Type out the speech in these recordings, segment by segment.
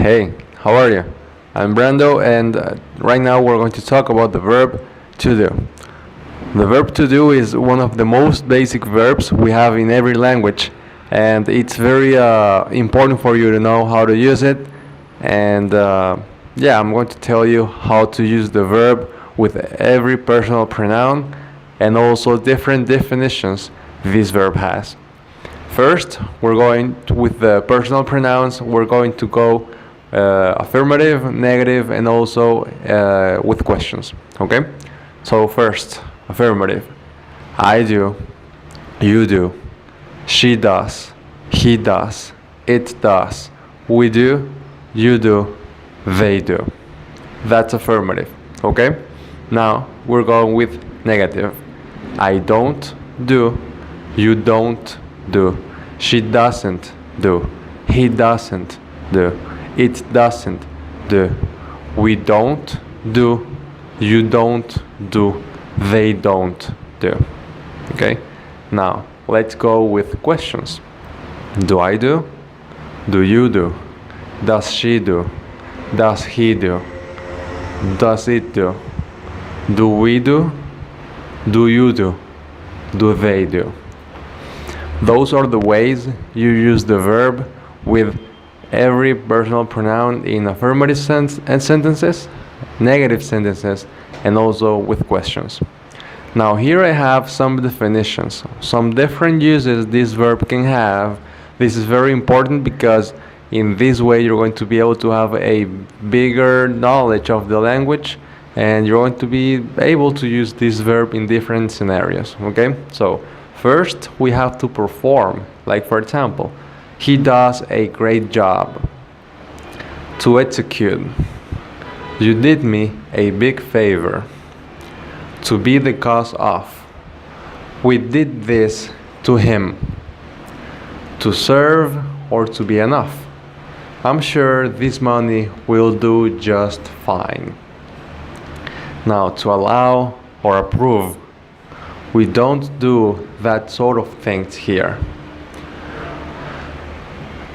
Hey, how are you? I'm Brando, and right now we're going to talk about the verb to do. The verb to do is one of the most basic verbs we have in every language, and it's very important for you to know how to use it. And yeah, I'm going to tell you how to use the verb with every personal pronoun and also different definitions this verb has. First, we're going with the personal pronouns. We're going to go affirmative, negative, and also with questions. Okay? So first, affirmative. I do, you do, she does, he does, it does, we do, you do, they do. That's affirmative. Okay? Now we're going with negative. I don't do, you don't do, she doesn't do, he doesn't do, it doesn't do, we don't do, you don't do, they don't do. Okay? Now let's go with questions. Do I do? Do you do? Does she do? Does he do? Does it do? Do we do? Do you do? Do they do? Those are the ways you use the verb with every personal pronoun in affirmative sentences, negative sentences, and also with questions. Now here I have some definitions, some different uses this verb can have. This is very important because in this way you're going to be able to have a bigger knowledge of the language, and you're going to be able to use this verb in different scenarios. Okay? So first we have to perform, like for example, he does a great job. To execute. You did me a big favor. To be the cause of. We did this to him. To serve or to be enough. I'm sure this money will do just fine. Now, to allow or approve. We don't do that sort of things here.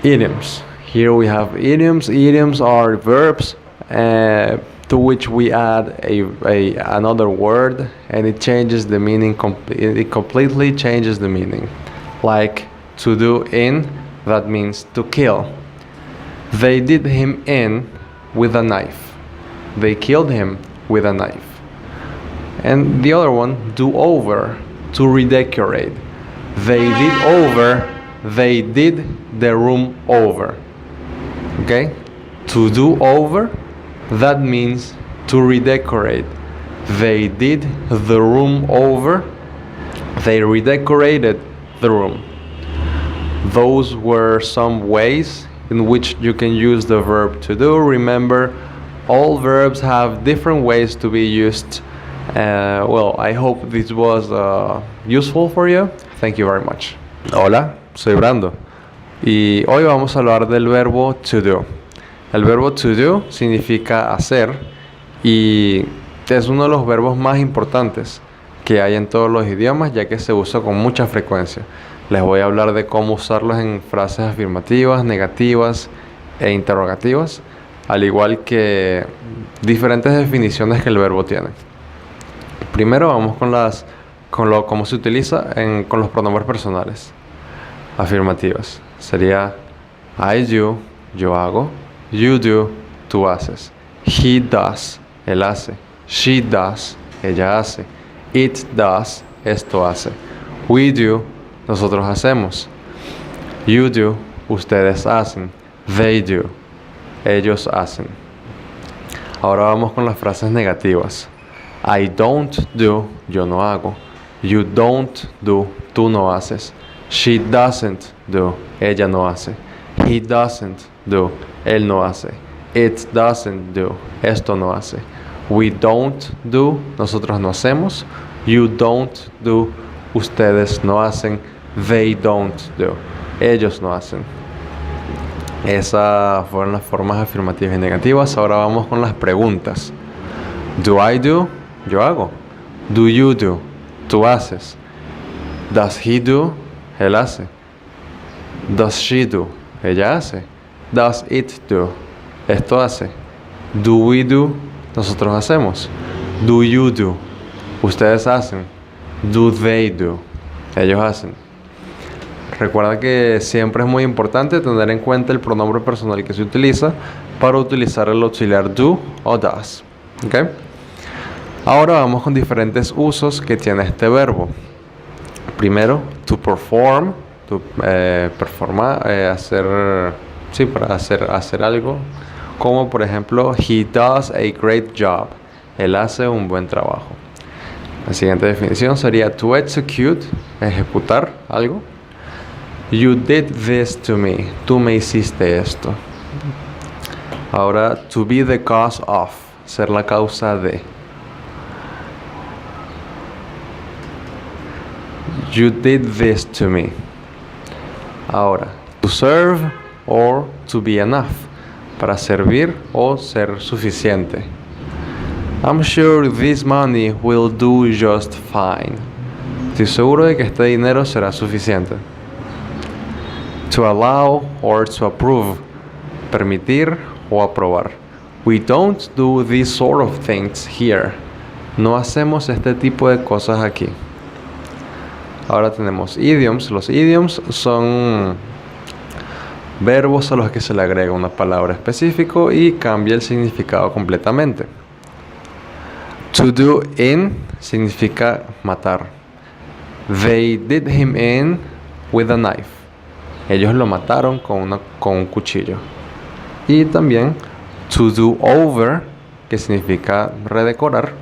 Idioms. Here we have idioms. Idioms are verbs to which we add another word, and it changes the meaning. It completely changes the meaning. Like to do in, that means to kill. They did him in with a knife. They killed him with a knife. And the other one, do over, to redecorate. They did the room over. Okay? To do over, that means to redecorate. They did the room over. They redecorated the room. Those were some ways in which you can use the verb to do. Remember, all verbs have different ways to be used. Well, I hope this was useful for you. Thank you very much. Hola, soy Brando. Y hoy vamos a hablar del verbo to do. El verbo to do significa hacer y es uno de los verbos más importantes que hay en todos los idiomas, ya que se usa con mucha frecuencia. Les voy a hablar de cómo usarlos en frases afirmativas, negativas e interrogativas, al igual que diferentes definiciones que el verbo tiene. Primero vamos con cómo se utiliza con los pronombres personales afirmativas. Sería I do, yo hago. You do, tú haces. He does, él hace. She does, ella hace. It does, esto hace. We do, nosotros hacemos. You do, ustedes hacen. They do, ellos hacen. Ahora vamos con las frases negativas. I don't do, yo no hago. You don't do, tú no haces. She doesn't do, ella no hace. He doesn't do, él no hace. It doesn't do, esto no hace. We don't do, nosotros no hacemos. You don't do, ustedes no hacen. They don't do, ellos no hacen. Esas fueron las formas afirmativas y negativas. Ahora vamos con las preguntas. Do I do? Yo hago. Do you do? Tú haces. Does he do? Él hace. Does she do? Ella hace. Does it do? Esto hace. Do we do? Nosotros hacemos. Do you do? Ustedes hacen. Do they do? Ellos hacen. Recuerda que siempre es muy importante tener en cuenta el pronombre personal que se utiliza para utilizar el auxiliar do o does. ¿Okay? Ahora vamos con diferentes usos que tiene este verbo. Primero, to perform, performar, para hacer algo. Como por ejemplo, he does a great job. Él hace un buen trabajo. La siguiente definición sería to execute, ejecutar algo. You did this to me. Tú me hiciste esto. Ahora, to be the cause of, ser la causa de. You did this to me. Ahora, to serve or to be enough, para servir o ser suficiente. I'm sure this money will do just fine. Estoy seguro de que este dinero será suficiente. To allow or to approve, permitir o aprobar. We don't do these sort of things here. No hacemos este tipo de cosas aquí. Ahora tenemos idioms. Los idioms son verbos a los que se le agrega una palabra específica y cambia el significado completamente. To do in significa matar. They did him in with a knife. Ellos lo mataron con un cuchillo. Y también to do over, que significa redecorar.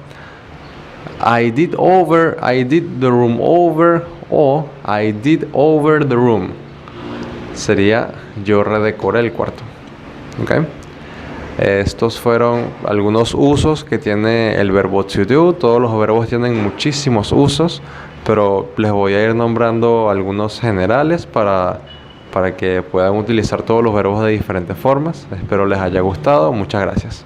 I did the room over, o I did over the room. Sería yo redecoré el cuarto. ¿Okay? Estos fueron algunos usos que tiene el verbo to do. Todos los verbos tienen muchísimos usos, pero les voy a ir nombrando algunos generales para que puedan utilizar todos los verbos de diferentes formas. Espero les haya gustado. Muchas gracias.